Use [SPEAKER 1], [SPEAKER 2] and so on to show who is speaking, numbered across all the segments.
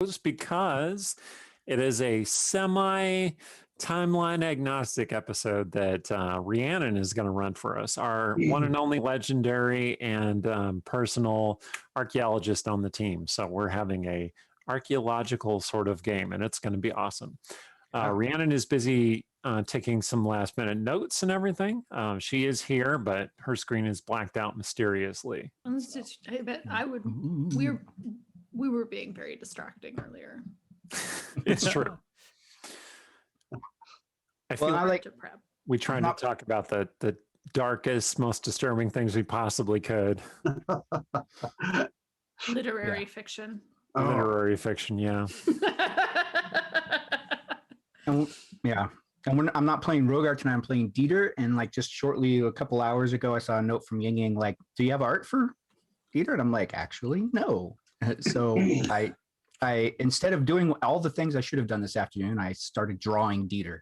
[SPEAKER 1] shows because it is a semi-timeline agnostic episode that Rhiannon is going to run for us, our one and only legendary and personal archaeologist on the team. So we're having a archaeological sort of game, and it's going to be awesome. Rhiannon is busy taking some last minute notes and everything. She is here, but her screen is blacked out mysteriously.
[SPEAKER 2] I bet I would. We were being very distracting earlier.
[SPEAKER 1] It's true. I feel like we tried to talk about the darkest, most disturbing things we possibly could.
[SPEAKER 2] Literary fiction.
[SPEAKER 1] Literary fiction, yeah.
[SPEAKER 3] And when I'm not playing Rogar tonight, I'm playing Dieter. And like just shortly, a couple hours ago, I saw a note from Ying Yang like, "Do you have art for Dieter?" And I'm like, "Actually, no." So I instead of doing all the things I should have done this afternoon, I started drawing Dieter.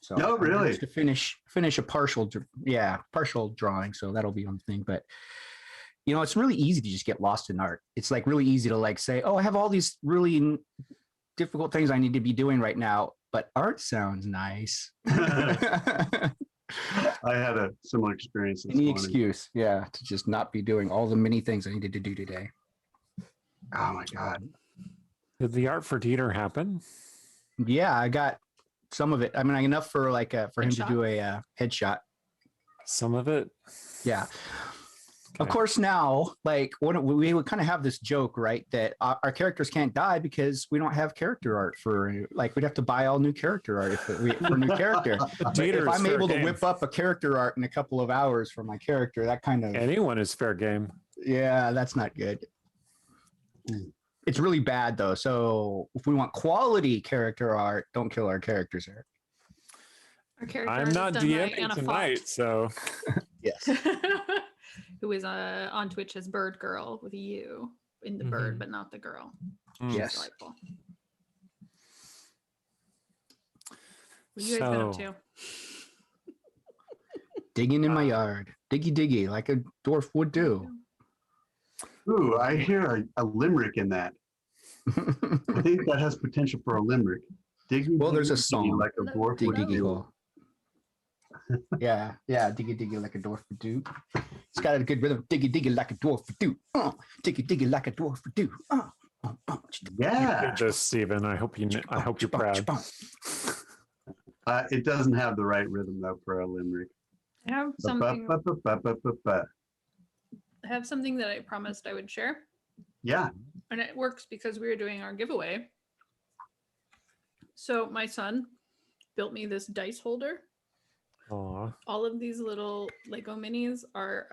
[SPEAKER 3] So
[SPEAKER 4] no, really,
[SPEAKER 3] to finish a partial drawing. So that'll be on the thing. But you know, it's really easy to just get lost in art. It's like really easy to like say, "Oh, I have all these really difficult things I need to be doing right now, but art sounds nice."
[SPEAKER 4] I had a similar experience this morning.
[SPEAKER 3] Excuse, to just not be doing all the many things I needed to do today.
[SPEAKER 4] Oh my God.
[SPEAKER 1] Did the art for Dieter happen?
[SPEAKER 3] Yeah, I got some of it. I mean, enough for like for him to do a headshot.
[SPEAKER 1] Some of it?
[SPEAKER 3] Yeah. Okay. Of course, now, like, we would kind of have this joke, right, that our characters can't die because we don't have character art for, like, we'd have to buy all new character art for a new character. If I'm able to whip up a character art in a couple of hours for my character, that kind of...
[SPEAKER 1] Anyone is fair game.
[SPEAKER 3] Yeah, that's not good. It's really bad, though. So if we want quality character art, don't kill our characters, Eric.
[SPEAKER 2] Our character
[SPEAKER 1] I'm not DMing tonight, so...
[SPEAKER 3] Yes.
[SPEAKER 2] Who is on Twitch as Bird Girl with a U in the bird, but not the girl.
[SPEAKER 3] Yes.
[SPEAKER 2] Delightful. What you guys been up to?
[SPEAKER 3] Digging in my yard. Diggy, like a dwarf would do.
[SPEAKER 4] Ooh, I hear a limerick in that. I think that has potential for a limerick. Diggy,
[SPEAKER 3] there's a song.
[SPEAKER 4] Like a dwarf would do.
[SPEAKER 3] Yeah, diggy like a dwarf would do. It's got a good rhythm. Diggy like a dwarf would do. Diggy like a dwarf would do.
[SPEAKER 4] Yeah.
[SPEAKER 1] You did this, Stephen. I hope you're proud.
[SPEAKER 4] It doesn't have the right rhythm though for a limerick.
[SPEAKER 2] I have something that I promised I would share.
[SPEAKER 4] Yeah.
[SPEAKER 2] And it works because we were doing our giveaway. So my son built me this dice holder.
[SPEAKER 1] Aww.
[SPEAKER 2] All of these little Lego minis are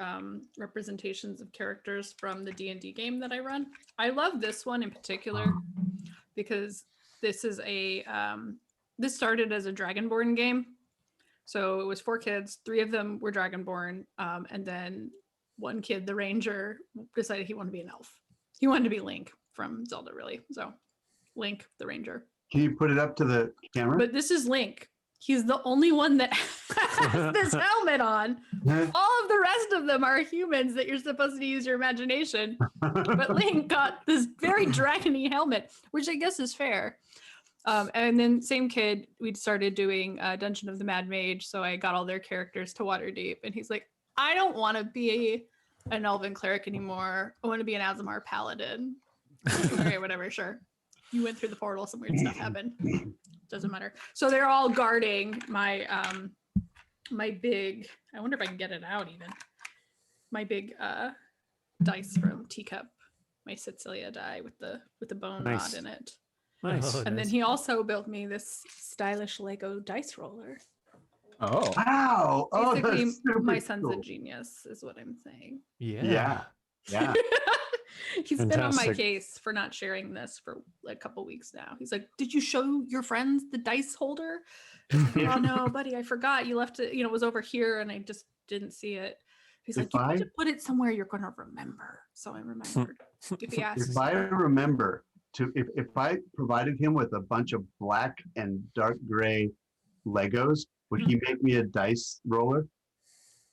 [SPEAKER 2] representations of characters from the D&D game that I run. I love this one in particular because this is this started as a Dragonborn game. So it was 4 kids, 3 of them were Dragonborn, and then one kid, the ranger, decided he wanted to be an elf. He wanted to be Link from Zelda, really. So Link, the ranger.
[SPEAKER 4] Can you put it up to the camera?
[SPEAKER 2] But this is Link. He's the only one that has this helmet on. All of the rest of them are humans that you're supposed to use your imagination. But Link got this very dragony helmet, which I guess is fair. And then same kid, we started doing Dungeon of the Mad Mage. So I got all their characters to Waterdeep. And he's like, I don't want to be an elven cleric anymore. I want to be an Aasimar paladin. Okay, whatever, sure. You went through the portal, some weird stuff happened. Doesn't matter. So they're all guarding my my big, I wonder if I can get it out even. My big dice from Teacup, my Sicilia die with the bone rod in it.
[SPEAKER 1] Nice.
[SPEAKER 2] And then he also built me this stylish Lego dice roller.
[SPEAKER 3] Oh.
[SPEAKER 4] Wow.
[SPEAKER 2] Basically, my son's a genius, is what I'm saying.
[SPEAKER 4] Yeah.
[SPEAKER 2] He's been on my case for not sharing this for a couple weeks now. He's like, did you show your friends the dice holder? Oh no, buddy, I forgot. You left it, it was over here and I just didn't see it. He's like, you need to put it somewhere you're going to remember. So I remembered. If he asks.
[SPEAKER 4] If I remember if I provided him with a bunch of black and dark gray Legos, would he make me a dice roller?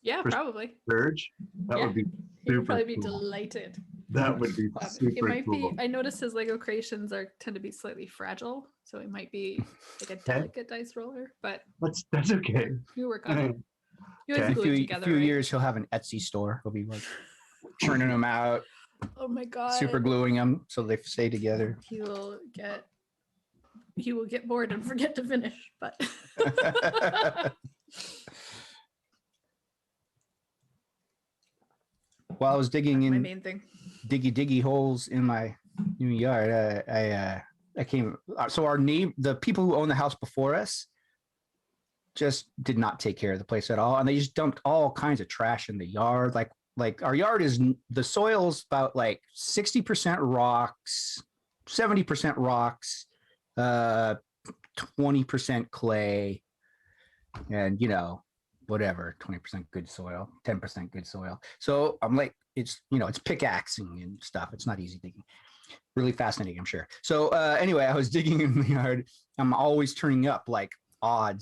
[SPEAKER 2] Yeah,
[SPEAKER 4] For
[SPEAKER 2] probably.
[SPEAKER 4] Surge? That
[SPEAKER 2] Yeah.
[SPEAKER 4] would be
[SPEAKER 2] He would
[SPEAKER 4] super
[SPEAKER 2] probably be
[SPEAKER 4] cool.
[SPEAKER 2] delighted.
[SPEAKER 4] That would be
[SPEAKER 2] He
[SPEAKER 4] super
[SPEAKER 2] might
[SPEAKER 4] cool.
[SPEAKER 2] be. I noticed his Lego creations tend to be slightly fragile, so it might be like a delicate dice roller. But
[SPEAKER 4] That's okay.
[SPEAKER 2] you work on it. You always
[SPEAKER 4] Okay.
[SPEAKER 2] glue it
[SPEAKER 3] A
[SPEAKER 2] together,
[SPEAKER 3] few
[SPEAKER 2] right?
[SPEAKER 3] years, he'll have an Etsy store. He'll be like churning them out,
[SPEAKER 2] Oh my god!
[SPEAKER 3] super gluing them so they stay together.
[SPEAKER 2] He will get bored and forget to finish. But
[SPEAKER 3] While I was digging
[SPEAKER 2] my
[SPEAKER 3] in
[SPEAKER 2] main thing.
[SPEAKER 3] diggy holes in my new yard, I came. So the people who own the house before us, just did not take care of the place at all, and they just dumped all kinds of trash in the yard. Like our yard the soil's about like 60% rocks, 70% rocks, 20% clay, and whatever, 20% good soil, 10% good soil. So I'm like, it's pickaxing and stuff. It's not easy digging. Really fascinating, I'm sure. So anyway, I was digging in the yard. I'm always turning up like odd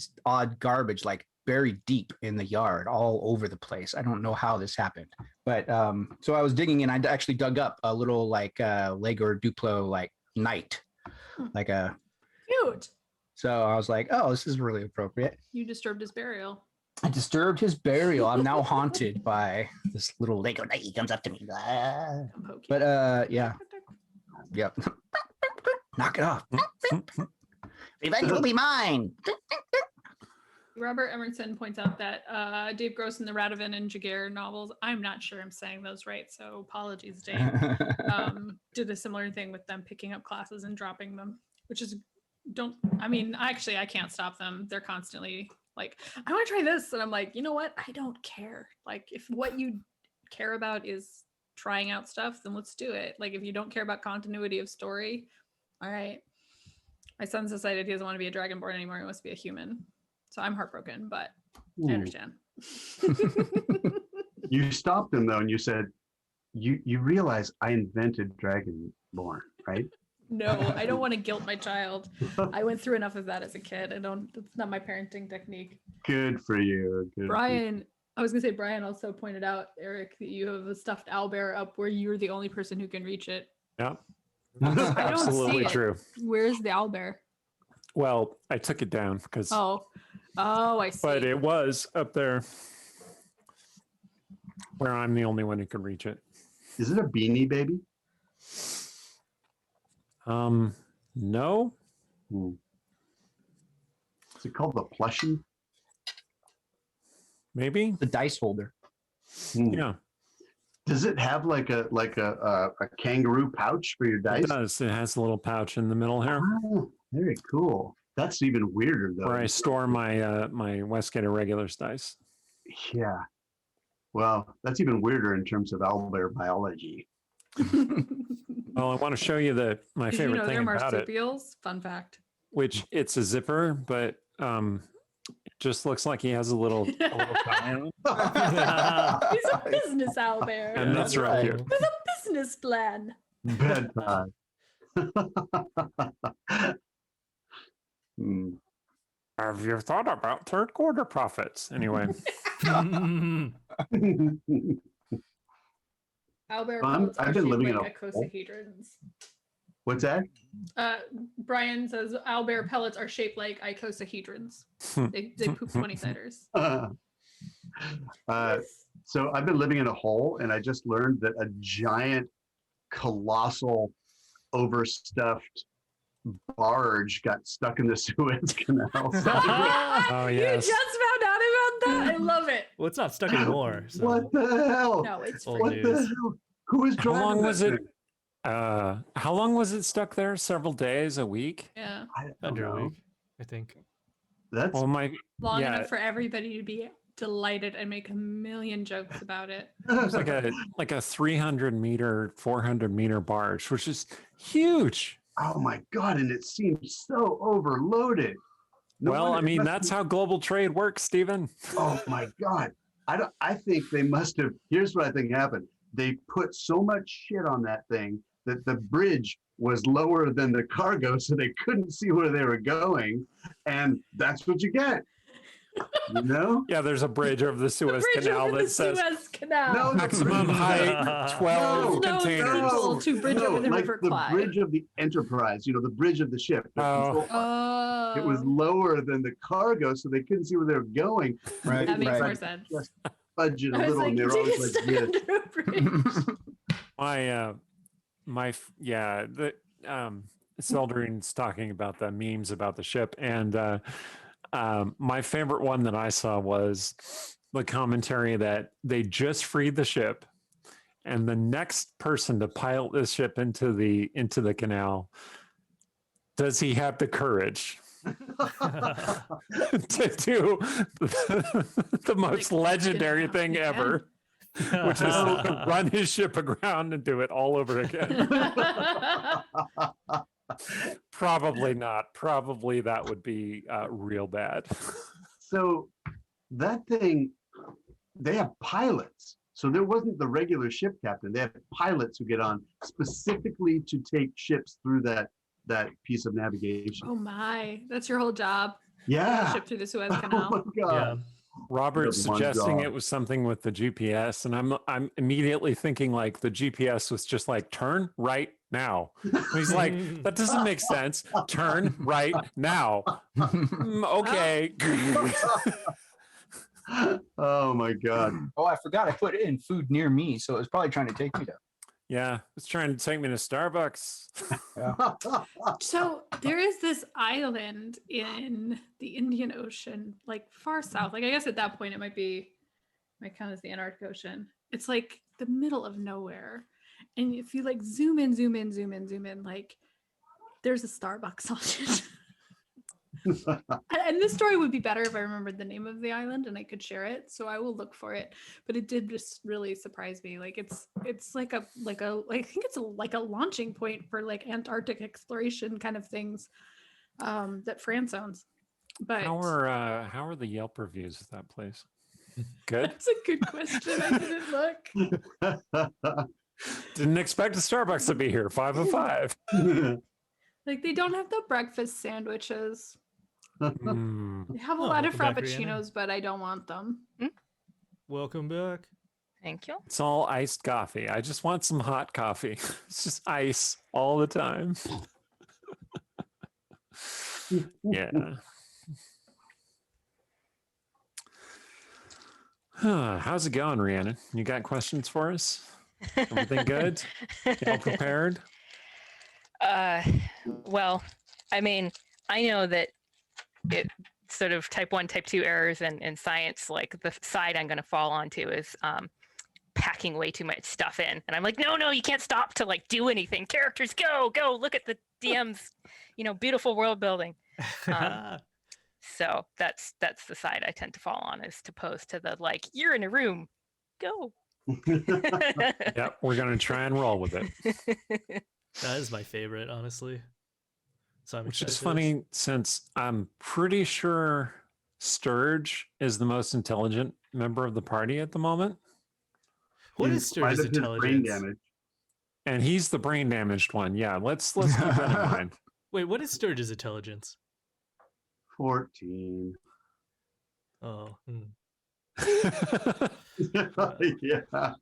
[SPEAKER 3] garbage, like buried deep in the yard, all over the place. I don't know how this happened, but so I was digging and I actually dug up a little like Lego or Duplo like knight, like a
[SPEAKER 2] Cute.
[SPEAKER 3] So I was like, oh, this is really appropriate.
[SPEAKER 2] You disturbed his burial.
[SPEAKER 3] I disturbed his burial. I'm now haunted by this little Lego knight. He comes up to me.
[SPEAKER 2] Come poke you.
[SPEAKER 3] But yeah. Yep. Knock it off. Revenge will be mine.
[SPEAKER 2] Robert Emerson points out that Dave Gross in the Radovan and Jaguar novels, I'm not sure I'm saying those right, so apologies, Dave, did a similar thing with them picking up classes and dropping them, which is, I can't stop them. They're constantly like, I want to try this. And I'm like, you know what? I don't care. Like, if what you care about is trying out stuff, then let's do it. Like, if you don't care about continuity of story, all right. My son's decided he doesn't want to be a dragonborn anymore. He wants to be a human. So I'm heartbroken, but I understand.
[SPEAKER 4] You stopped him though, and you said, "You realize I invented Dragonborn, right?"
[SPEAKER 2] No, I don't want to guilt my child. I went through enough of that as a kid. It's not my parenting technique.
[SPEAKER 4] Good for you.
[SPEAKER 2] Brian also pointed out, Eric, that you have a stuffed owlbear up where you're the only person who can reach it.
[SPEAKER 1] Yeah,
[SPEAKER 2] I don't
[SPEAKER 1] absolutely
[SPEAKER 2] see it.
[SPEAKER 1] true.
[SPEAKER 2] Where's the owlbear?
[SPEAKER 1] Well, I took it down because.
[SPEAKER 2] Oh, I see.
[SPEAKER 1] But it was up there where I'm the only one who can reach it.
[SPEAKER 4] Is it a Beanie Baby?
[SPEAKER 1] No.
[SPEAKER 4] Is it called the plushie?
[SPEAKER 1] Maybe.
[SPEAKER 3] The dice holder.
[SPEAKER 1] Yeah.
[SPEAKER 4] Does it have like a kangaroo pouch for your dice?
[SPEAKER 1] It does. It has a little pouch in the middle here
[SPEAKER 4] Oh, very cool. That's even weirder though.
[SPEAKER 1] where I store my my Westgate Irregulars dice.
[SPEAKER 4] Yeah. Well, that's even weirder in terms of owlbear biology.
[SPEAKER 1] Well, I want to show you my
[SPEAKER 2] Did
[SPEAKER 1] favorite
[SPEAKER 2] you know
[SPEAKER 1] thing
[SPEAKER 2] they're
[SPEAKER 1] about it,
[SPEAKER 2] marsupials? Fun fact.
[SPEAKER 1] which it's a zipper, but it just looks like he has a little tie on it.
[SPEAKER 2] He's a business owlbear
[SPEAKER 1] And that's right here.
[SPEAKER 2] with a business plan.
[SPEAKER 4] Bad time.
[SPEAKER 1] Have you thought about third quarter profits? Anyway,
[SPEAKER 2] Owlbear
[SPEAKER 4] I've
[SPEAKER 2] pellets are
[SPEAKER 4] been
[SPEAKER 2] shaped
[SPEAKER 4] living in
[SPEAKER 2] like
[SPEAKER 4] a-
[SPEAKER 2] icosahedrons.
[SPEAKER 4] What's that?
[SPEAKER 2] Brian says owlbear pellets are shaped like icosahedrons. They poop 20-siders.
[SPEAKER 4] So I've been living in a hole, and I just learned that a giant, colossal, overstuffed barge got stuck in the Suez Canal.
[SPEAKER 1] oh
[SPEAKER 2] You
[SPEAKER 1] yes.
[SPEAKER 2] just found out about that? I love it.
[SPEAKER 5] Well, it's not stuck anymore. So.
[SPEAKER 4] What the hell?
[SPEAKER 2] No, it's
[SPEAKER 5] Old
[SPEAKER 2] free.
[SPEAKER 4] What the
[SPEAKER 5] news.
[SPEAKER 4] hell? Who is
[SPEAKER 1] How
[SPEAKER 4] driving
[SPEAKER 1] long
[SPEAKER 4] that
[SPEAKER 1] was it?
[SPEAKER 4] thing?
[SPEAKER 1] How long was it stuck there? Several days, a week?
[SPEAKER 2] Yeah.
[SPEAKER 4] I don't
[SPEAKER 5] Under a
[SPEAKER 4] know.
[SPEAKER 5] week, I think.
[SPEAKER 4] That's
[SPEAKER 1] Well,
[SPEAKER 2] Long
[SPEAKER 1] Yeah.
[SPEAKER 2] enough for everybody to be delighted and make a million jokes about it.
[SPEAKER 1] it's like a 300 meter, 400 meter barge, which is huge.
[SPEAKER 4] oh my god, and it seems so overloaded. No
[SPEAKER 1] Well,
[SPEAKER 4] wonder
[SPEAKER 1] I
[SPEAKER 4] it
[SPEAKER 1] mean,
[SPEAKER 4] must
[SPEAKER 1] that's
[SPEAKER 4] be-
[SPEAKER 1] how global trade works, Stephen.
[SPEAKER 4] Oh my god. I think they must have. Here's what I think happened. They put so much shit on that thing that the bridge was lower than the cargo, so they couldn't see where they were going, and that's what you get. You know?
[SPEAKER 1] Yeah, there's a bridge over the
[SPEAKER 2] The
[SPEAKER 1] Suez
[SPEAKER 2] bridge
[SPEAKER 1] Canal
[SPEAKER 2] over
[SPEAKER 1] that
[SPEAKER 2] the
[SPEAKER 1] says
[SPEAKER 2] Suez Canal.
[SPEAKER 4] No, the
[SPEAKER 1] maximum
[SPEAKER 4] bridge-
[SPEAKER 1] height 12
[SPEAKER 2] No,
[SPEAKER 1] containers.
[SPEAKER 2] no. To bridge over the
[SPEAKER 4] like
[SPEAKER 2] River
[SPEAKER 4] the
[SPEAKER 2] Clyde.
[SPEAKER 4] bridge of the Enterprise, the bridge of the ship. The
[SPEAKER 1] Oh.
[SPEAKER 4] control part.
[SPEAKER 2] Oh,
[SPEAKER 4] It was lower than the cargo, so they couldn't see where they were going.
[SPEAKER 3] Right.
[SPEAKER 2] that makes
[SPEAKER 3] right.
[SPEAKER 2] more sense.
[SPEAKER 4] Just fudge it a
[SPEAKER 2] I was
[SPEAKER 4] little,
[SPEAKER 2] like,
[SPEAKER 4] and they were
[SPEAKER 2] did you
[SPEAKER 4] always
[SPEAKER 2] get
[SPEAKER 4] like
[SPEAKER 2] stuck
[SPEAKER 4] this.
[SPEAKER 2] under a bridge?
[SPEAKER 1] Seldrin's talking about the memes about the ship, and my favorite one that I saw was the commentary that they just freed the ship, and the next person to pilot this ship into the canal, does he have the courage to do the most legendary thing ever, which is to run his ship aground and do it all over again? Probably not. Probably that would be real bad.
[SPEAKER 4] So that thing, they have pilots. So there wasn't the regular ship captain. They have pilots who get on specifically to take ships through that piece of navigation.
[SPEAKER 2] Oh my, that's your whole job.
[SPEAKER 4] Yeah.
[SPEAKER 2] Ship through the Suez
[SPEAKER 4] Oh
[SPEAKER 2] Canal.
[SPEAKER 4] my
[SPEAKER 5] Yeah.
[SPEAKER 4] God.
[SPEAKER 1] Robert's
[SPEAKER 4] Good one,
[SPEAKER 1] suggesting
[SPEAKER 4] John.
[SPEAKER 1] it was something with the GPS, and I'm immediately thinking like the GPS was just like turn right now. And he's like, that doesn't make sense. Turn right now. Okay.
[SPEAKER 4] Oh my God.
[SPEAKER 3] Oh, I forgot I put in food near me, so it was probably trying to take me there.
[SPEAKER 1] Yeah, it's trying to take me to Starbucks.
[SPEAKER 2] So there is this island in the Indian Ocean, like far south. Like I guess at that point it might count as the Antarctic Ocean. It's like the middle of nowhere. And if you like zoom in, like there's a Starbucks on it. And this story would be better if I remembered the name of the island and I could share it. So I will look for it. But it did just really surprise me. Like it's like I think it's like a launching point for like Antarctic exploration kind of things that France owns. But
[SPEAKER 1] How are the Yelp reviews of that place? Good.
[SPEAKER 2] that's a good question. I didn't look.
[SPEAKER 1] Didn't expect a Starbucks to be here. 5 of 5.
[SPEAKER 2] Like they don't have the breakfast sandwiches.
[SPEAKER 1] Mm.
[SPEAKER 2] They have a
[SPEAKER 5] Oh,
[SPEAKER 2] lot of
[SPEAKER 5] welcome back, Brianna.
[SPEAKER 2] frappuccinos, but I don't want them.
[SPEAKER 5] Welcome back.
[SPEAKER 6] Thank you.
[SPEAKER 1] It's all iced coffee. I just want some hot coffee. It's just ice all the time. Yeah. How's it going, Rhiannon? You got questions for us? Everything good? All prepared?
[SPEAKER 6] Well, I mean, I know that it sort of type 1, type 2 errors in science, like the side I'm going to fall onto is packing way too much stuff in. And I'm like, no, you can't stop to like do anything. Characters, go, look at the DM's, beautiful world building. So that's the side I tend to fall on, is to opposed to the like, you're in a room, go.
[SPEAKER 1] Yep, we're going to try and roll with it.
[SPEAKER 5] That is my favorite, honestly. So I'm
[SPEAKER 1] Which
[SPEAKER 5] excited
[SPEAKER 1] is
[SPEAKER 5] for this.
[SPEAKER 1] funny since I'm pretty sure Sturge is the most intelligent member of the party at the moment.
[SPEAKER 5] What
[SPEAKER 4] In
[SPEAKER 5] is
[SPEAKER 4] spite
[SPEAKER 5] Sturge's
[SPEAKER 4] of his brain
[SPEAKER 5] intelligence?
[SPEAKER 4] damage.
[SPEAKER 1] And he's the brain damaged one. Yeah, let's keep that in mind.
[SPEAKER 5] Wait, what is Sturge's intelligence?
[SPEAKER 4] 14.
[SPEAKER 5] Oh,
[SPEAKER 4] Yeah.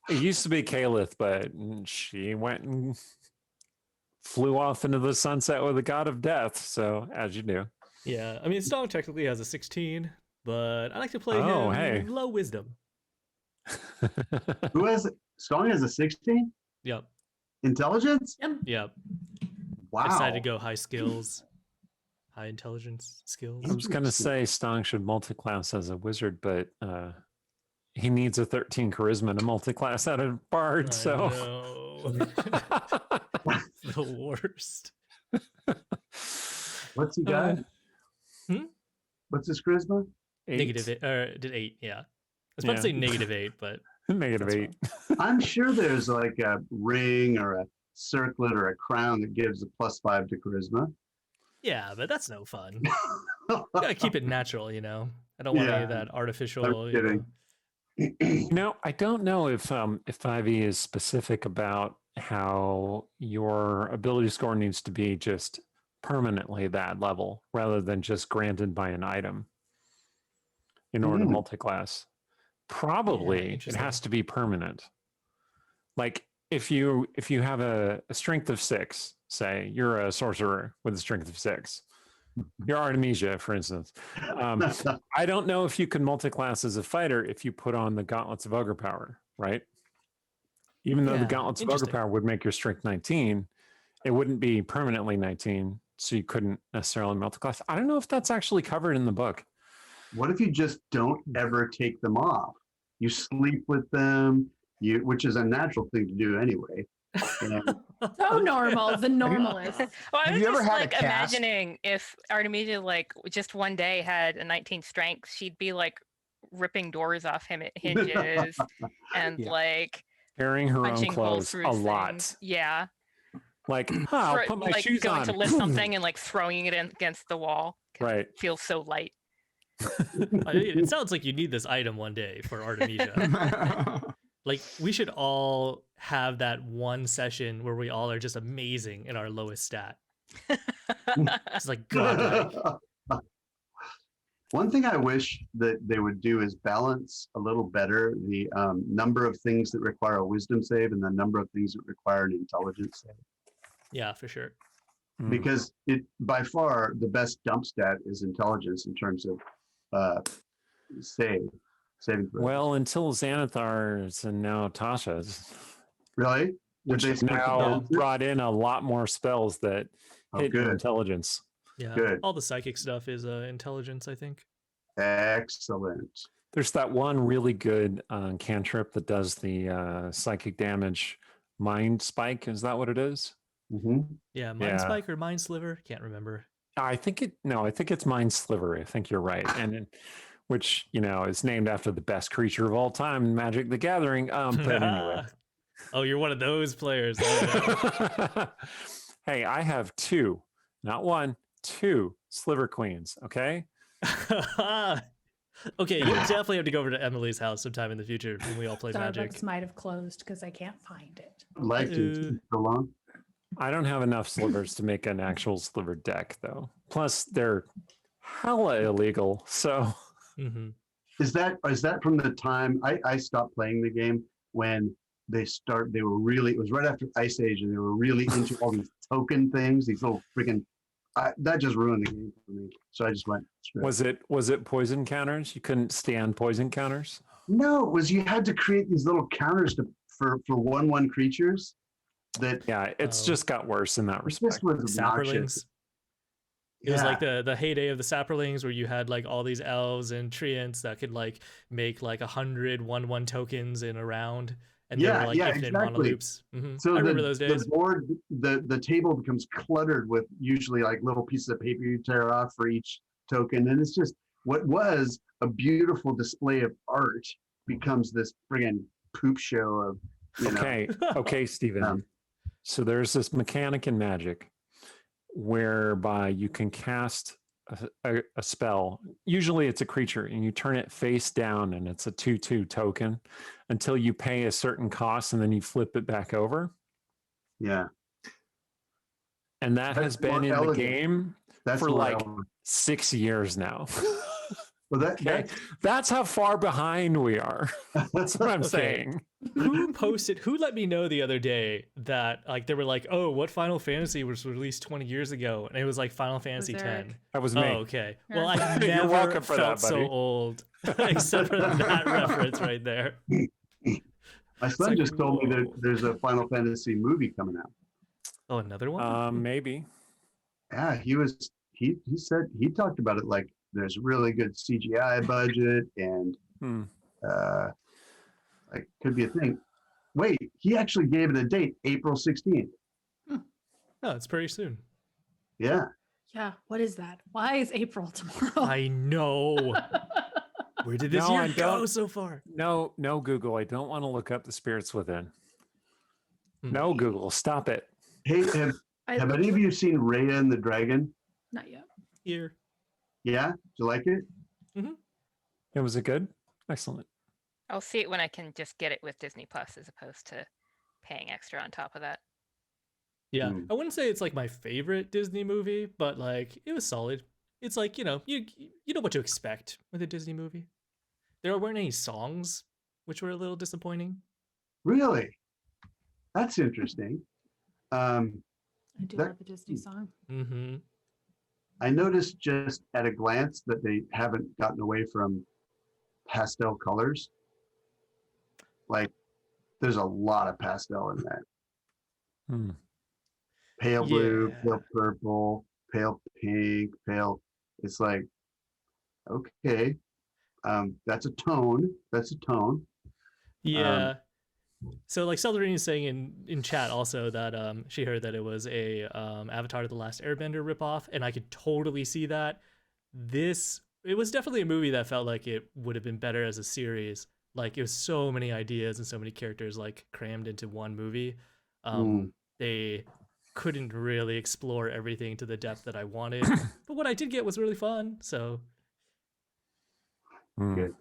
[SPEAKER 1] It used to be Calith, but she went and flew off into the sunset with the god of death. So, as you do.
[SPEAKER 5] yeah. I mean, Stong technically has a 16, but I like to play
[SPEAKER 1] Oh,
[SPEAKER 5] him
[SPEAKER 1] hey.
[SPEAKER 5] low wisdom.
[SPEAKER 4] Who has Strong has a 16?
[SPEAKER 5] Yep.
[SPEAKER 4] Intelligence?
[SPEAKER 5] Yep.
[SPEAKER 4] Wow.
[SPEAKER 5] I decided to go high skills, high intelligence skills.
[SPEAKER 1] I was going to say Stong should multiclass as a wizard, but he needs a 13 charisma to multiclass out of bard.
[SPEAKER 5] I
[SPEAKER 1] So
[SPEAKER 5] know. The worst.
[SPEAKER 4] What's he got?
[SPEAKER 5] Hmm?
[SPEAKER 4] What's his charisma?
[SPEAKER 5] Negative 8, or did 8, yeah. I was about to
[SPEAKER 1] Yeah.
[SPEAKER 5] say negative 8, but
[SPEAKER 1] Negative
[SPEAKER 5] That's
[SPEAKER 1] 8.
[SPEAKER 4] I'm sure there's like a ring or a circlet or a crown that gives a +5 to charisma.
[SPEAKER 5] yeah, but that's no fun. Gotta keep it natural, I don't want any of
[SPEAKER 4] Yeah.
[SPEAKER 5] that artificial.
[SPEAKER 4] I'm kidding.
[SPEAKER 1] I don't know if 5e is specific about how your ability score needs to be just permanently that level rather than just granted by an item. in order to multiclass. Probably it
[SPEAKER 5] interesting.
[SPEAKER 1] has to be permanent. Like if you have a strength of 6, say you're a sorcerer with a strength of 6, you're Artemisia, for instance. I don't know if you can multiclass as a fighter if you put on the Gauntlets of Ogre Power, right? Even though the
[SPEAKER 5] Yeah,
[SPEAKER 1] Gauntlets of Ogre
[SPEAKER 5] interesting.
[SPEAKER 1] Power would make your strength 19, it wouldn't be permanently 19, so you couldn't necessarily multiclass. I don't know if that's actually covered in the book.
[SPEAKER 4] What if you just don't ever take them off? You sleep with them, which is a natural thing to do anyway. And
[SPEAKER 2] So normal, the normalist.
[SPEAKER 6] Well, I
[SPEAKER 3] Have
[SPEAKER 6] was
[SPEAKER 3] you ever
[SPEAKER 6] just
[SPEAKER 3] had a
[SPEAKER 6] like
[SPEAKER 3] cast?
[SPEAKER 6] imagining if Artemisia like just one day had a 19 strength, she'd be like ripping doors off him at hinges and
[SPEAKER 3] Yeah.
[SPEAKER 6] like
[SPEAKER 1] Carrying her own
[SPEAKER 6] punching holes
[SPEAKER 1] clothes
[SPEAKER 6] through
[SPEAKER 1] a lot.
[SPEAKER 6] things. Yeah.
[SPEAKER 1] Like, I'll put my
[SPEAKER 6] like
[SPEAKER 1] shoes
[SPEAKER 6] going
[SPEAKER 1] on.
[SPEAKER 6] to lift something and like throwing it against the wall. 'Cause
[SPEAKER 1] Right.
[SPEAKER 6] It feels so light.
[SPEAKER 5] It sounds like you need this item one day for Artemisia. Like we should all have that one session where we all are just amazing in our lowest stat. It's like godlike.
[SPEAKER 4] one thing I wish that they would do is balance a little better the number of things that require a wisdom save and the number of things that require an intelligence save.
[SPEAKER 5] Yeah, for sure.
[SPEAKER 1] Hmm.
[SPEAKER 4] Because it by far the best dump stat is intelligence in terms of saving throws.
[SPEAKER 1] Well, until Xanathar's and now Tasha's,
[SPEAKER 4] Really?
[SPEAKER 1] which
[SPEAKER 4] Did they
[SPEAKER 1] have
[SPEAKER 4] switch
[SPEAKER 1] now
[SPEAKER 4] balances?
[SPEAKER 1] brought in a lot more spells that
[SPEAKER 4] Oh,
[SPEAKER 1] hit your
[SPEAKER 4] good.
[SPEAKER 1] intelligence.
[SPEAKER 5] Yeah.
[SPEAKER 4] Good.
[SPEAKER 5] All the psychic stuff is intelligence, I think.
[SPEAKER 4] Excellent.
[SPEAKER 1] There's that one really good cantrip that does the psychic damage. Mind Spike, is that what it is?
[SPEAKER 4] Hmm.
[SPEAKER 5] Yeah, Mind
[SPEAKER 1] Yeah.
[SPEAKER 5] Spike or Mind Sliver? Can't remember.
[SPEAKER 1] I think it's Mind Sliver. I think you're right. And which, is named after the best creature of all time in Magic the Gathering. But anyway.
[SPEAKER 5] Oh, you're one of those players. Oh,
[SPEAKER 1] Hey, I have 2, not 1, 2 Sliver Queens, okay?
[SPEAKER 5] no. Okay, you definitely have to go over to Emily's house sometime in the future when we all play Magic.
[SPEAKER 2] Starbucks might have closed because I can't find it.
[SPEAKER 4] Like to so long.
[SPEAKER 1] I don't have enough slivers to make an actual sliver deck, though. Plus, they're hella illegal. So,
[SPEAKER 5] Hmm.
[SPEAKER 4] Is that from the time I stopped playing the game when they were really, it was right after Ice Age and they were really into all these token things, these little freaking, that just ruined the game for me. So I just went straight.
[SPEAKER 1] was it poison counters? You couldn't stand poison counters?
[SPEAKER 4] No, it was you had to create these little counters for 1/1 creatures that
[SPEAKER 1] Yeah, it's
[SPEAKER 5] Oh.
[SPEAKER 1] just got worse in that
[SPEAKER 4] just
[SPEAKER 1] respect.
[SPEAKER 4] was obnoxious.
[SPEAKER 5] Sapperlings. It was like
[SPEAKER 4] Yeah.
[SPEAKER 5] the heyday of the Sapperlings where you had like all these elves and treants that could like make like 100 1/1 tokens in a round. And they
[SPEAKER 4] Yeah,
[SPEAKER 5] were like
[SPEAKER 4] yeah,
[SPEAKER 5] infinite mana
[SPEAKER 4] exactly.
[SPEAKER 5] loops.
[SPEAKER 4] So
[SPEAKER 5] I remember those days.
[SPEAKER 4] the board, the table becomes cluttered with usually like little pieces of paper you tear off for each token, and it's just what was a beautiful display of art becomes this friggin' poop show of
[SPEAKER 1] Okay, Steven.
[SPEAKER 4] Um,
[SPEAKER 1] So there's this mechanic in Magic whereby you can cast a spell. Usually it's a creature, and you turn it face down, and it's a 2/2 token until you pay a certain cost, and then you flip it back over.
[SPEAKER 4] Yeah,
[SPEAKER 1] And that has
[SPEAKER 4] That's more
[SPEAKER 1] been in the
[SPEAKER 4] elegant.
[SPEAKER 1] game
[SPEAKER 4] that's
[SPEAKER 1] for
[SPEAKER 4] more
[SPEAKER 1] like
[SPEAKER 4] elegant.
[SPEAKER 1] 6 years now.
[SPEAKER 4] Well,
[SPEAKER 1] Okay, that's how far behind we are. That's what I'm
[SPEAKER 5] Okay.
[SPEAKER 1] saying.
[SPEAKER 5] Who let me know the other day that like they were like, oh, what Final Fantasy was released 20 years ago? And it was like Final Fantasy
[SPEAKER 2] Was
[SPEAKER 5] 10.
[SPEAKER 2] Eric.
[SPEAKER 1] That was
[SPEAKER 5] Oh,
[SPEAKER 1] me.
[SPEAKER 5] okay.
[SPEAKER 2] Yeah.
[SPEAKER 5] Well, I've
[SPEAKER 1] You're
[SPEAKER 5] never
[SPEAKER 1] welcome for
[SPEAKER 5] felt
[SPEAKER 1] that, buddy.
[SPEAKER 5] so old, except for that reference right there.
[SPEAKER 4] My son
[SPEAKER 5] like,
[SPEAKER 4] just told me that
[SPEAKER 5] whoa.
[SPEAKER 4] there's a Final Fantasy movie coming out.
[SPEAKER 5] Oh, another one?
[SPEAKER 1] Maybe.
[SPEAKER 4] Yeah, he said he talked about it like there's really good CGI budget and
[SPEAKER 1] Hmm.
[SPEAKER 4] like could be a thing. Wait, he actually gave it a date, April 16th.
[SPEAKER 5] Oh, it's pretty soon.
[SPEAKER 4] Yeah.
[SPEAKER 2] Yeah, what is that? Why is April tomorrow?
[SPEAKER 5] I know. Where did this
[SPEAKER 1] No,
[SPEAKER 5] year
[SPEAKER 1] I
[SPEAKER 5] go
[SPEAKER 1] don't.
[SPEAKER 5] so far?
[SPEAKER 1] No, Google. I don't want to look up the spirits within.
[SPEAKER 5] Hmm.
[SPEAKER 1] No, Google. Stop it.
[SPEAKER 4] Hey, have any of you seen Raya and the Dragon?
[SPEAKER 2] Not yet.
[SPEAKER 5] Here.
[SPEAKER 4] Yeah? Do you like it?
[SPEAKER 1] Was it good? Excellent.
[SPEAKER 6] I'll see it when I can just get it with Disney Plus as opposed to paying extra on top of that.
[SPEAKER 5] Yeah,
[SPEAKER 4] Hmm.
[SPEAKER 5] I wouldn't say it's like my favorite Disney movie, but like it was solid. It's like you know what to expect with a Disney movie. there weren't any songs, which were a little disappointing.
[SPEAKER 4] Really? That's interesting.
[SPEAKER 2] I do
[SPEAKER 4] That-
[SPEAKER 2] love a Disney song.
[SPEAKER 5] Mm-hmm.
[SPEAKER 4] I noticed just at a glance that they haven't gotten away from pastel colors. Like, there's a lot of pastel in that.
[SPEAKER 1] Hmm.
[SPEAKER 4] Pale blue,
[SPEAKER 5] Yeah.
[SPEAKER 4] pale purple, pale pink, pale. It's like, okay, that's a tone. That's a tone.
[SPEAKER 5] Yeah. So like Celdrine is saying in chat also that she heard that it was a Avatar: The Last Airbender ripoff, and I could totally see that. It was definitely a movie that felt like it would have been better as a series. Like it was so many ideas and so many characters like crammed into one movie. They couldn't really explore everything to the depth that I wanted, but what I did get was really fun. So
[SPEAKER 1] Hmm.
[SPEAKER 4] Good.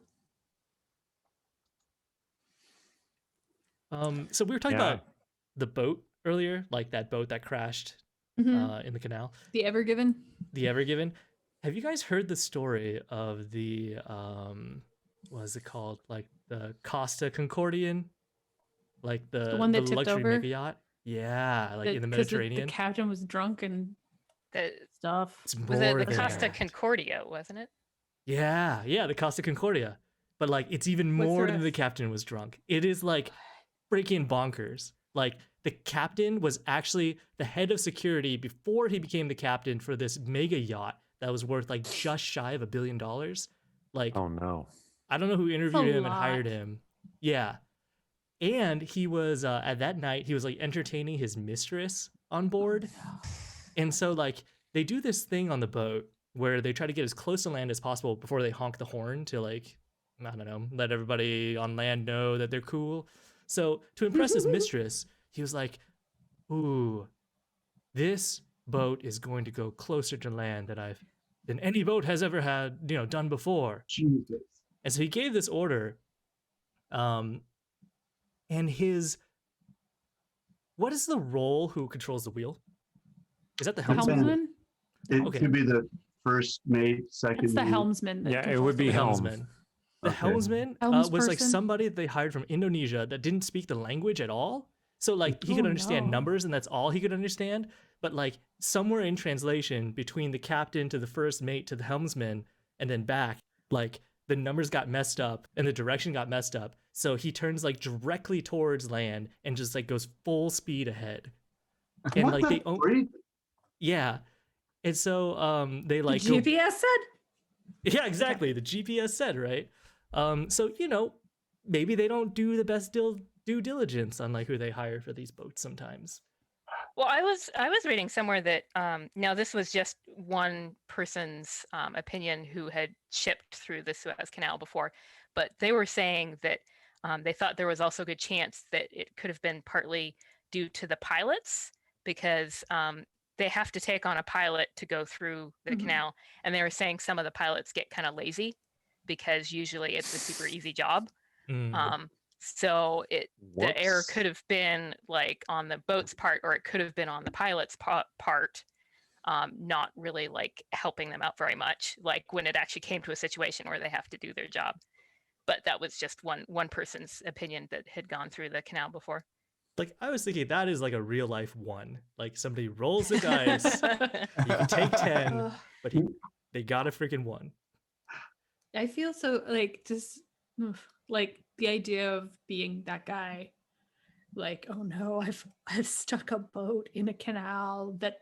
[SPEAKER 5] So we were talking
[SPEAKER 1] Yeah.
[SPEAKER 5] about the boat earlier, like that boat that crashed
[SPEAKER 2] Mhm.
[SPEAKER 5] in the canal,
[SPEAKER 2] The Ever Given.
[SPEAKER 5] the Ever Given. Have you guys heard the story of the what is it called? Like the Costa Concordian, like the
[SPEAKER 2] one that tipped
[SPEAKER 5] luxury
[SPEAKER 2] over?
[SPEAKER 5] mega yacht? Yeah, like in the
[SPEAKER 2] 'Cause
[SPEAKER 5] Mediterranean.
[SPEAKER 2] The captain was drunk and
[SPEAKER 6] The,
[SPEAKER 2] stuff.
[SPEAKER 5] It's
[SPEAKER 6] was it
[SPEAKER 5] more
[SPEAKER 6] the
[SPEAKER 5] than
[SPEAKER 6] Costa
[SPEAKER 5] that.
[SPEAKER 6] Concordia, wasn't it?
[SPEAKER 5] Yeah, the Costa Concordia. But like it's even
[SPEAKER 2] What's the
[SPEAKER 5] more than the
[SPEAKER 2] rest?
[SPEAKER 5] captain was drunk. It is like freaking bonkers. Like the captain was actually the head of security before he became the captain for this mega yacht that was worth like just shy of $1 billion. Like
[SPEAKER 1] Oh no.
[SPEAKER 5] I don't know who interviewed him and hired
[SPEAKER 2] lot.
[SPEAKER 5] him. Yeah. And he was at that night he was like entertaining his mistress on board. And so like they do this thing on the boat where they try to get as close to land as possible before they honk the horn to like, I don't know, let everybody on land know that they're cool. So to impress his mistress, he was like, ooh, this boat is going to go closer to land than any boat has ever had, done before.
[SPEAKER 4] Jesus.
[SPEAKER 5] And so he gave this order. And what is the role who controls the wheel? Is that the helmsman?
[SPEAKER 2] Helmsman?
[SPEAKER 4] It
[SPEAKER 5] Okay.
[SPEAKER 4] could be the first mate, second
[SPEAKER 2] That's the
[SPEAKER 4] mate.
[SPEAKER 2] helmsman. That
[SPEAKER 1] Yeah, it
[SPEAKER 2] controls
[SPEAKER 1] would
[SPEAKER 2] the
[SPEAKER 1] be
[SPEAKER 5] The
[SPEAKER 2] wheel.
[SPEAKER 1] helm.
[SPEAKER 5] helmsman. The
[SPEAKER 4] Okay.
[SPEAKER 5] helmsman
[SPEAKER 2] Helms
[SPEAKER 5] was like
[SPEAKER 2] person?
[SPEAKER 5] somebody that they hired from Indonesia that didn't speak the language at all. So like he could
[SPEAKER 2] Oh,
[SPEAKER 5] understand
[SPEAKER 2] no.
[SPEAKER 5] numbers and that's all he could understand. But like somewhere in translation between the captain to the first mate to the helmsman and then back, like the numbers got messed up and the direction got messed up. So he turns like directly towards land and just like goes full speed ahead. And
[SPEAKER 4] What
[SPEAKER 5] like
[SPEAKER 4] the freak?
[SPEAKER 5] yeah. And so they
[SPEAKER 2] The
[SPEAKER 5] like go
[SPEAKER 2] GPS said?
[SPEAKER 5] yeah, exactly. The GPS said, right? So maybe they don't do the best due diligence on like who they hire for these boats sometimes.
[SPEAKER 6] Well, I was reading somewhere that now this was just one person's opinion who had shipped through the Suez Canal before, but they were saying that they thought there was also a good chance that it could have been partly due to the pilots because they have to take on a pilot to go through the
[SPEAKER 2] Mhm.
[SPEAKER 6] canal, and they were saying some of the pilots get kind of lazy because usually it's a super easy job. So the error
[SPEAKER 1] Whoops.
[SPEAKER 6] could have been like on the boat's part, or it could have been on the pilot's part, not really like helping them out very much. Like when it actually came to a situation where they have to do their job. But that was just one person's opinion that had gone through the canal before.
[SPEAKER 5] Like I was thinking that is like a real life one. Like somebody rolls the dice, you can take 10,
[SPEAKER 2] Ugh.
[SPEAKER 5] but they got a freaking 1.
[SPEAKER 2] I feel so like just like the idea of being that guy. Like, oh no, I've stuck a boat in a canal that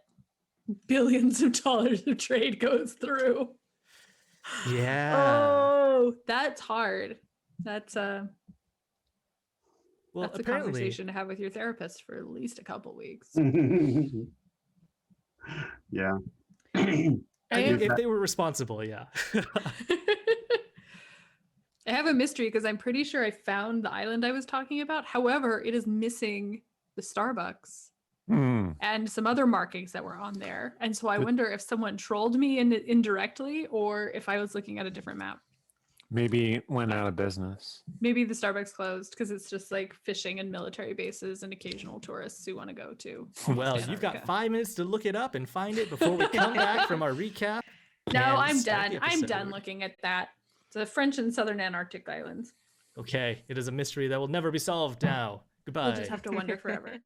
[SPEAKER 2] billions of dollars of trade goes through.
[SPEAKER 5] Yeah.
[SPEAKER 2] Oh, that's hard. That's
[SPEAKER 5] Well,
[SPEAKER 2] that's a
[SPEAKER 5] apparently,
[SPEAKER 2] conversation to have with your therapist for at least a couple weeks.
[SPEAKER 4] Yeah.
[SPEAKER 5] if they were responsible, yeah.
[SPEAKER 2] I have a mystery because I'm pretty sure I found the island I was talking about. However, it is missing the Starbucks
[SPEAKER 1] Hmm.
[SPEAKER 2] and some other markings that were on there. And so I wonder if someone trolled me indirectly or if I was looking at a different map.
[SPEAKER 1] Maybe it went out of business.
[SPEAKER 2] Maybe the Starbucks closed because it's just like fishing and military bases and occasional tourists who want to go to.
[SPEAKER 5] Well, you've got
[SPEAKER 2] Antarctica.
[SPEAKER 5] 5 minutes to look it up and find it before we come back from our recap.
[SPEAKER 2] No,
[SPEAKER 5] and
[SPEAKER 2] I'm
[SPEAKER 5] start
[SPEAKER 2] done.
[SPEAKER 5] the
[SPEAKER 2] I'm done
[SPEAKER 5] episode.
[SPEAKER 2] looking at that. the French and Southern Antarctic islands.
[SPEAKER 5] Okay, it is a mystery that will never be solved now. Goodbye.
[SPEAKER 2] We'll just have to wonder forever.